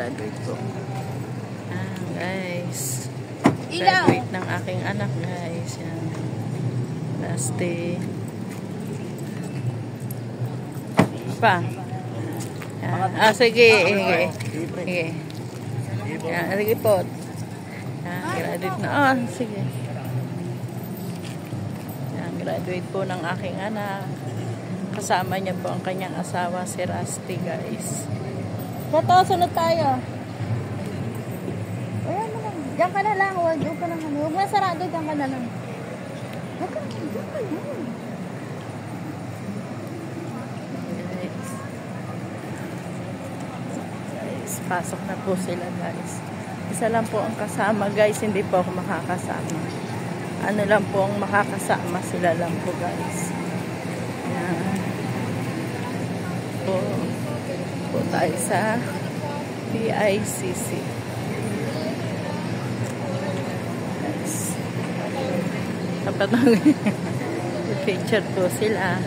graduate ko. Guys. Graduate ng aking anak, guys. Yan. Last day. Pa. Yan. Sige. Sige. Yan, sige po. Yan, graduate na. Sige. Yan, graduate po ng aking anak. Kasama niya po ang kanyang asawa, si Rusty, guys. Ito, sunod tayo. Ayan mo lang. Diyan ka na lang. Huwag ka lang. Huwag mo sarado. Diyan ka na lang. Huwag ka lang. Diyan ka lang. Guys, pasok na po sila, guys. Isa lang po ang kasama, guys. Hindi po ako makakasama. Ano lang po ang makakasama. Sila lang po, guys. Yan. Po tayo sa PICC. Guys. Dapat picture po sila.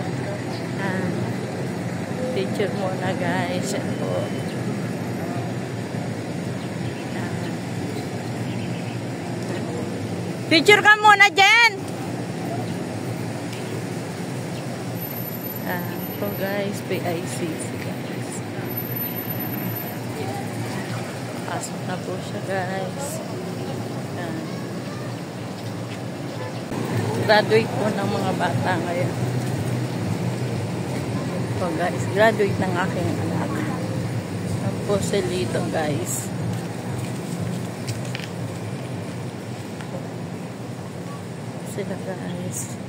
Picture muna, guys. Yan po. Picture ka muna dyan! Po guys, PICC, guys. Pasok na po siya, guys. Graduate po ng mga bata ngayon. Po guys, graduate ng aking anak. Ang po silito, guys. Sila, guys.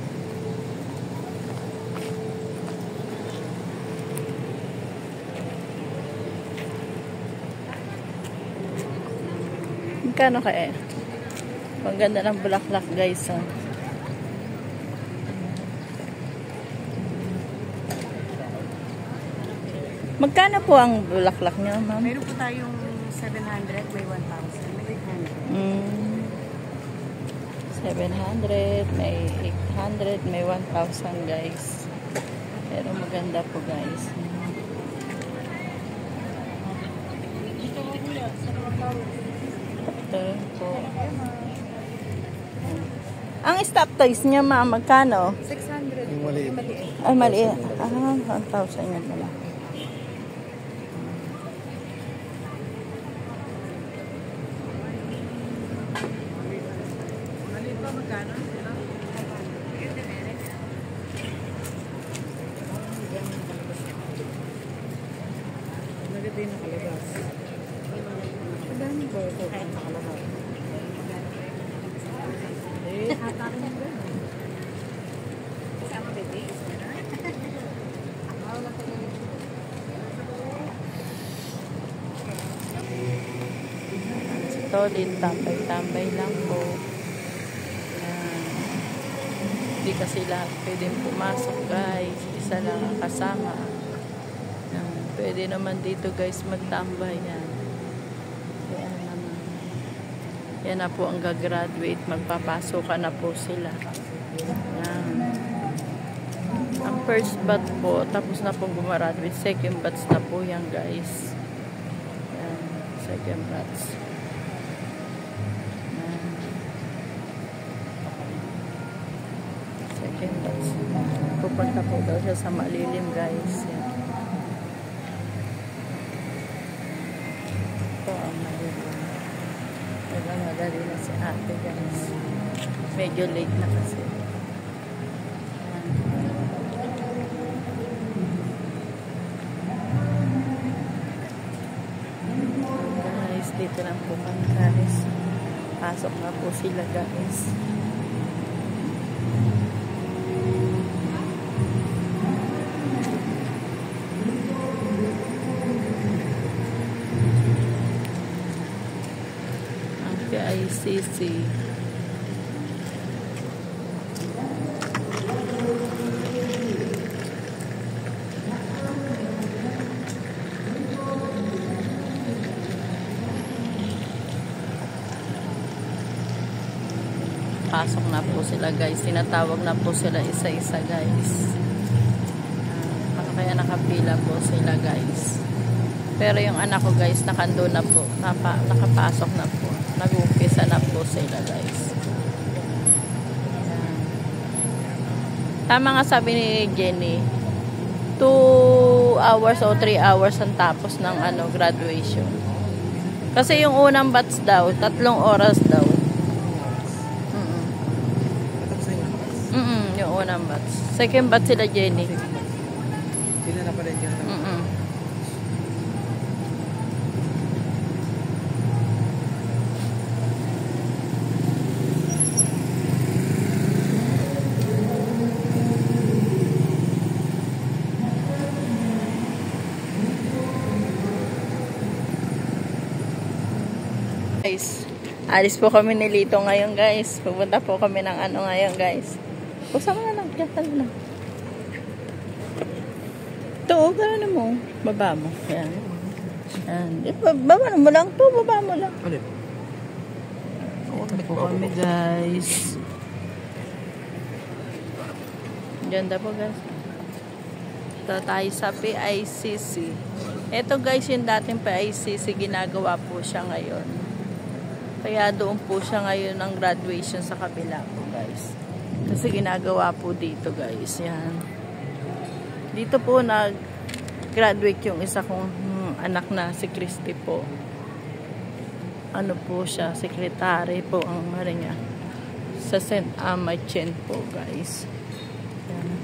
Magkano kaya? Ang ganda ng bulaklak, guys. Oh. Magkano po ang bulaklak niyo, ma'am? Meron po tayong 700, may 1,000, may 800. 700, may 800, may 1,000, guys. Pero maganda po, guys. Ito po. Ang stop toys niya, ma'am, magkano? 600. Yung maliit. Ay, maliit. 1,000 yan pala. Maganda yung nakalabas. Maganda po ito kahit nakalabas. Hatakin mo ba? Kasama bebe? Solid, tambay-tambay lang po. Hindi kasi lahat pwedeng pumasok, guys. Isa lang ang kasama. Pwede naman dito, guys, magtambay yan. Yan naman. Yan na po ang gagraduate. Magpapasokan na po sila. Yan. Ang first batch po, tapos na pong gumaraduate. Second batch na po yan, guys. Yan. Second batch. Yan. Second batch. Pupunta po daw siya sa malilim, guys. Yan. Nagmamadali na si ate, guys. Medyo late na kasi. Guys, dito lang po kami, guys. Pasok na po sila, guys. PICC. Pasok na po sila, guys. Tinatawag na po sila isa-isa, guys. Kaya nakapila po sila, guys. Pero yung anak ko guys, nakando na po. Nakapasok na po. Nag-umpisa na po sila guys. Ayan. Tama nga sabi ni Jenny, 2 hours o 3 hours ang tapos ng graduation. Kasi yung unang batch daw, 3 oras daw. Yung unang batch. Second batch sila Jenny. Sila na pala dyan. Guys, alis po kami ni Lito ngayon guys. Pupunta po kami ng ngayon guys. Kusama na lang, kaya na. Ito, gano'n mo. Baba mo. Yan. Yan. Baba mo lang to, baba mo lang. Ano? Ito po kami guys. Ganda po guys. Ito tayo sa PICC. Ito guys, yung dating PICC, ginagawa po siya ngayon. Kaya doon po siya ngayon ng graduation sa kabila po guys. Kasi ginagawa po dito guys. Yan. Dito po nag-graduate yung isa kong anak na si Christy po. Ano po siya, secretary po ang niya. Sa St. Amachin po guys. Yan.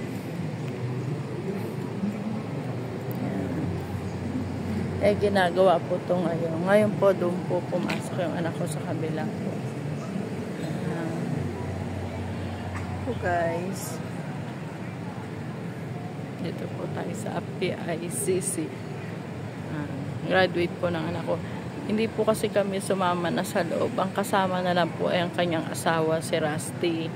Ginagawa po ito ngayon. Ngayon po, doon po pumasok yung anak ko sa kabila po. Po guys. Dito po tayo sa PICC. Graduate po ng anak ko. Hindi po kasi kami sumama na sa loob. Ang kasama na lang po ay ang kanyang asawa, si Rusty.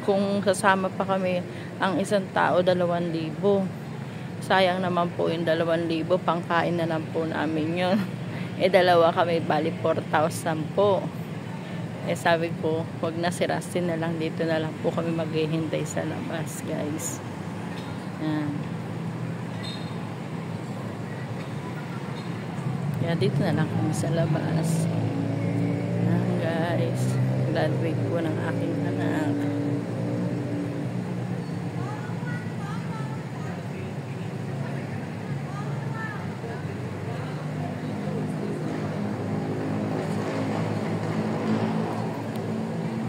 Kung sasama pa kami, ang isang tao, 2,000. Sayang naman po yung 2,000, pangkain na lang po namin yun. Dalawa kami, bali 4,000 po. Sabi ko, wag na si Rusty na lang, dito na lang po kami maghihintay sa labas guys. Yan. Kaya dito na lang kami sa labas. Yan guys, graduate po ng aking anak.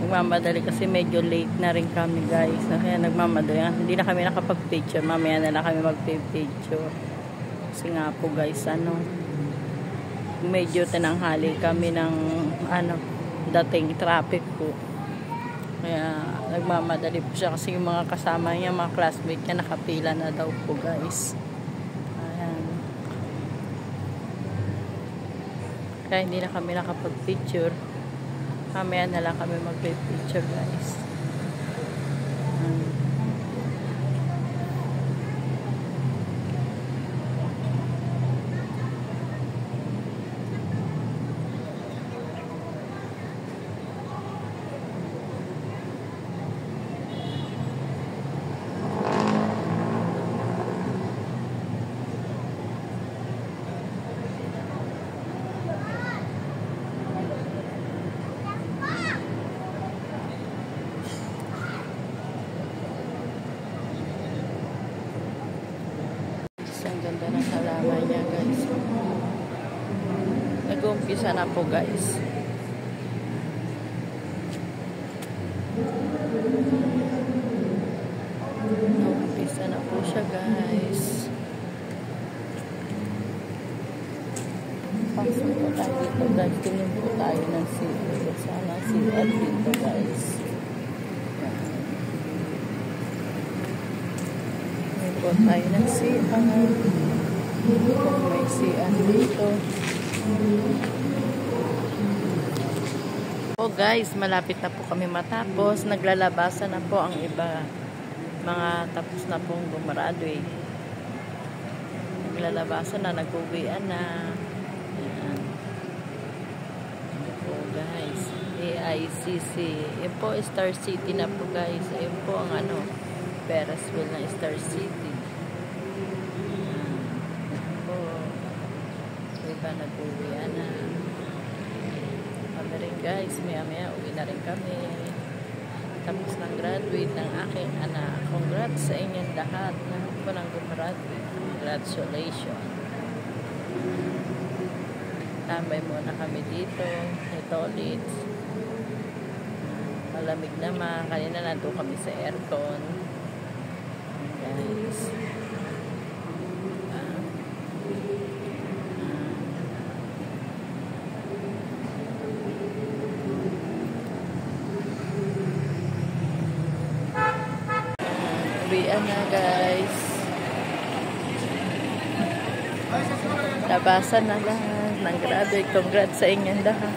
Nagmamadali kasi medyo late na rin kami guys. Kaya nagmamadali. Hindi na kami nakapag-picture. Mamaya na lang kami mag-picture. Kasi nga po guys, medyo tinanghali kami ng dating traffic po. Kaya nagmamadali po siya kasi yung mga kasama niya, mga classmate niya, nakapila na daw po guys. Ayan. Kaya hindi na kami nakapag-picture. Mamaya na lang kami mag-picture guys. Ang ganda ng halaman niya guys. Nag-umpisa na po guys. Nag-umpisa na po siya guys. Pasok po tayo dito guys. Tingin po tayo ng CR. Sana CR dito guys. Po tayo ng CR. Kung may CR dito. Po guys, malapit na po kami matapos. Naglalabasan na po ang iba. Mga tapos na pong gumraduate. Naglalabasan na, nag-uwian na. Ayan. Ito po guys. AICC. Yan po, Star City na po guys. Ayan po ang Ferris wheel ng Star City. iba nag-uwi na. Kami rin guys, maya uwi na rin kami. Tapos nang graduate ng aking anak. Congrats sa inyong lahat na po nang gumraduate. Congratulations. Tambay muna kami dito. Ito ulit. Malamig naman. Kanina nandun kami sa aircon. Guys. Uwian na guys. Labasan na lahat. Nag-graduate. Congrats sa inyong lahat.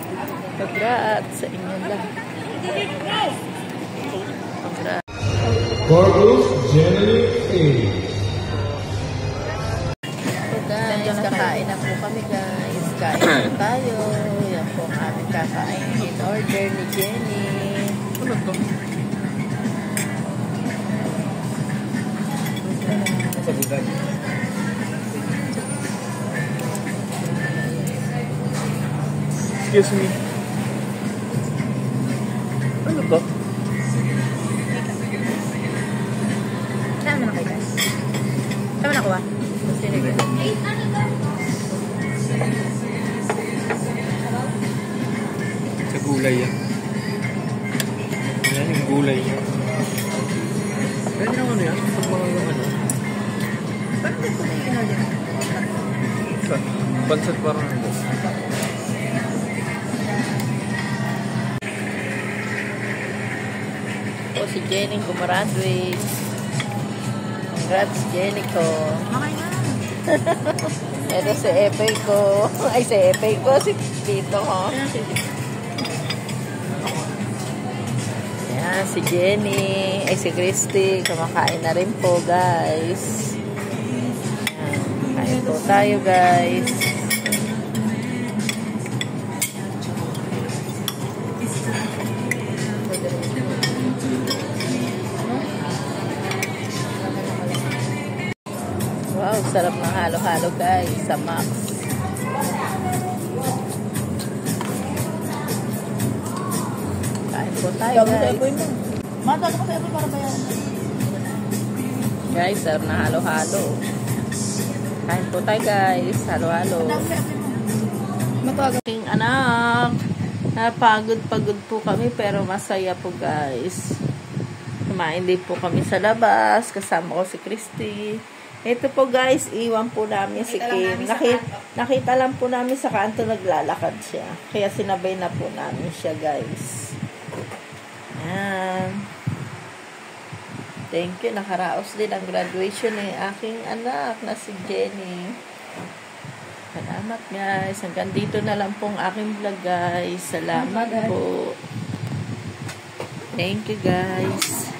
Congrats sa inyong lahat. Congrats. Corpus Generally A. So guys, kakain na po kami guys. Kain po tayo. Yan po ang aming kakain in order ni Jenny. Sa bugay. Excuse me. Ano to? Saan mo na kayo guys? Saan mo nakuha? Sa gulay yan. Yan yung gulay niya. Pwede naman yan. Pag mga ano. Parang hindi ko na yung in-order. Bansat parang ano. Po si Jenny gumraduate. Congrats Jenny ko. Okay na. Ito si Epe ko. Ay si Epe ko. Si Tito ko. Yan si Jenny. Ay si Christy. Kumakain na rin po guys. Yan. Kain po tayo guys. Wow, sarap ng halo-halo guys sa Max. Kain po tayo guys. Matalo ko sa Apple para bayaran. Guys, sarap na halo-halo. Kain po tayo guys. Halo-halo. Matawagan. Aking anak. Napagod-pagod po kami pero masaya po guys. Kumain din po kami sa labas. Kasama ko si Christy. Ito po guys, iwan po namin si Kim. Nakita lang po namin sa kanto naglalakad siya. Kaya sinabay na po namin siya guys. Ayan. Thank you. Nakaraos din ang graduation ng aking anak na si Jenny. Salamat guys. Hanggang dito na lang pong aking vlog guys. Salamat po. Thank you guys.